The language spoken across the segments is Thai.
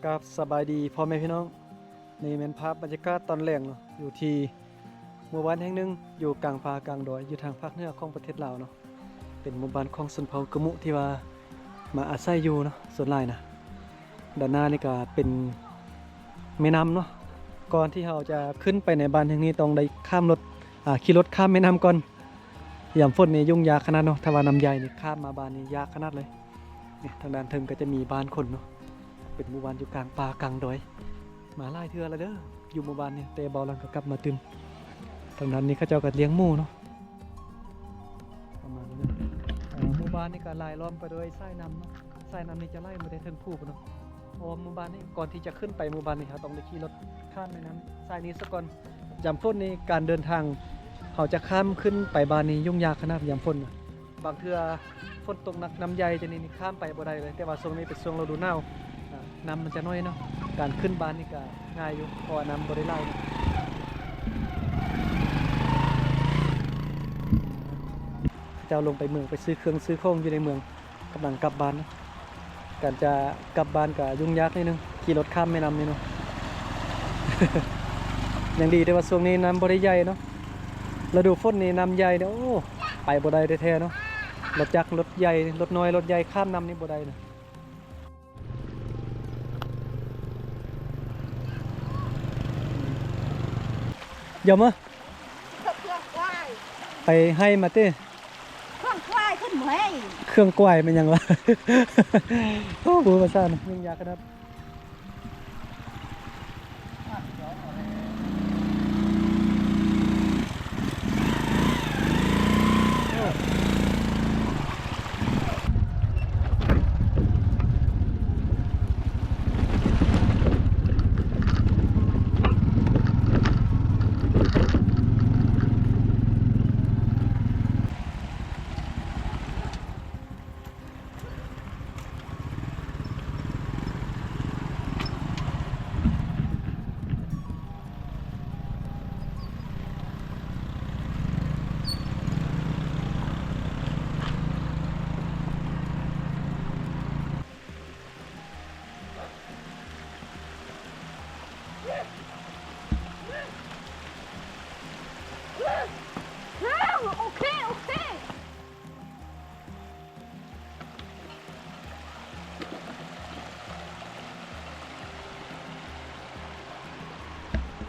กับสบายดีพ่อแม่พี่น้องนี่เป็นภาพบรรยากาศตอนแรงเนาะอยู่ที่หมู่บ้านแห่งหนึ่งอยู่กลางป่ากลางดอยอยู่ทางภาคเหนือของประเทศลาวเนาะเป็นหมู่บ้านของชนเผ่ากะมุที่ว่ามาอาศัยอยู่เนาะส่วนหลายนะด้านหน้านี่ก็เป็นแม่น้ำเนาะก่อนที่เราจะขึ้นไปในบ้านแห่งนี้ต้องได้ข้ามรถขี่รถข้ามแม่น้ำก่อนยามฝนนี่ยุ่งยากขนาดเนาะถ้าว่าน้ำใหญ่นี่ข้ามมาบ้านนี่ยากขนาดเลยเนี่ยทางด้านเทิงก็จะมีบ้านคนเนาะเป็นหมู่บ้านอยู่กลางป่ากลางดอยมาไล่เทือแล้วเด้ออยู่หมู่บ้านนี่แต่เบาลังก็กลับมาตื่นทางนั้นนี่เขาเจ้าก็เลี้ยงหมูเนาะประมาณนี้นะหมู่บ้านนี่ก็ลายล้อมไปด้วยสายน้ำเนาะสายน้ำนี่จะไล่มาได้ถึงภูเนาะเพราะหมู่บ้านนี่ก่อนที่จะขึ้นไปหมู่บ้านนี่ครับต้องได้ขี่รถข้ามแม่น้ำสายนี้ซะก่อนยามฝนนี่การเดินทางเขาจะข้ามขึ้นไปบ้านนี้ยุ่งยากขนาดยามฝนนะบางเทื่อฝนตกหนักน้ำใหญ่จะนี่ข้ามไปบ่ได้เลยแต่ว่าช่วงนี้เป็นช่วงฤดูหนาวน้ำมันจะน้อยเนาะการขึ้นบ้านนี่ก็ง่ายอยู่เพราะว่าน้ำบ่ได้ไหลเจ้าลงไปเมืองไปซื้อเครื่องซื้อของอยู่ในเมืองกำลังกลับบ้านนะการจะกลับบ้านก็ยุ่งยากนิดนึงขี่รถข้ามแม่น้ำนี่เนาะ อย่างดีแต่ว่าช่วงนี้น้ำบ่ได้ใหญ่เนาะฤดูฝนนี่น้ำใหญ่เนาะโอ้ไปบ่ได้แท้ๆเนาะรถจักรรถใหญ่รถน้อยรถใหญ่ข้ามน้ำนี่บ่ได้นะเดี๋ยวมาไปให้มาเต้เครื่องควายขึ้นไหมเครื่องกล้วยมันยังวะ โอ้บูภาษาเนาะยังยากขนาดโอเคโอเค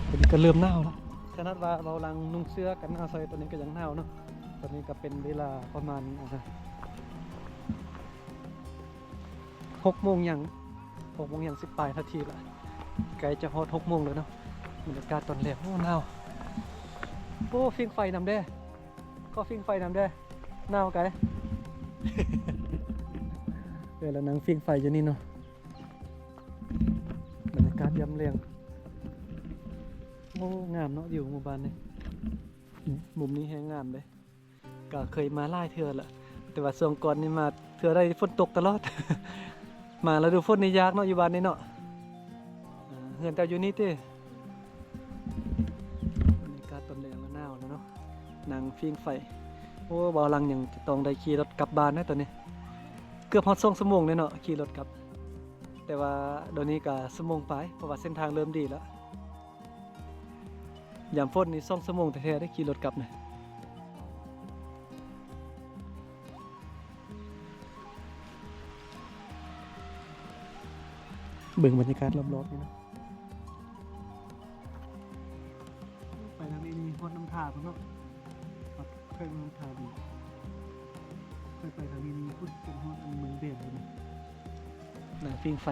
ตอนนี้ก็เริ่มหนาวแล้วฉะนั้นว่าเราลังนุ่งเสื้อกันหนาวใส่ตัวนี้ก็ยังหนาวเนาะตอนนี้ก็เป็นเวลาประมาณ6 โมงยัง18 นาทีละใกล้จะฮอด6 โมงเลยเนาะบรรยากาศตอนแรกโอ้หนาวโอ้ฟิงไฟนำได้ก็ฟิงไฟนำได้หนาวไกล แล้วนั่งฟิงไฟอยู่นี่เนาะบรรยากาศยามแลงโอ้งามเนาะอยู่หมู่บ้านนี่มุมนี้แห้งงามเลยก็เคยมาไล่เทือละแต่ว่าช่วงก่อนนี่มาเทือได้ฝนตกตลอด มาแล้วดูฝนนี่ยากเนาะอยู่บ้านนี่เนาะเฮือนเจ้าอยู่นี่ติบรรยากาศตอนแรงแล้วหนาวแล้วเนาะนั่งฟิงไฟโอ้บ่หลังยังจะต้องได้ขี่รถกลับบ้านนะตอนนี้เกือบฮอด2 ชั่วโมงเลยเนาะขี่รถกลับแต่ว่าเดี๋ยวนี้ก็ชั่วโมงไปเพราะว่าเส้นทางเริ่มดีแล้วยามฝนนี่2 ชั่วโมงแท้ๆได้ขี่รถกลับนะเบิ่งบรรยากาศรอบๆนี่นะไปทางนี้มีฮอดน้ำท่าพุ่นเนาะเคยมาน้ำท่าดีเคยไปทางนี้มีพุ่นเป็นฮอดอันเมืองเบียดเลยนะฟิงไฟ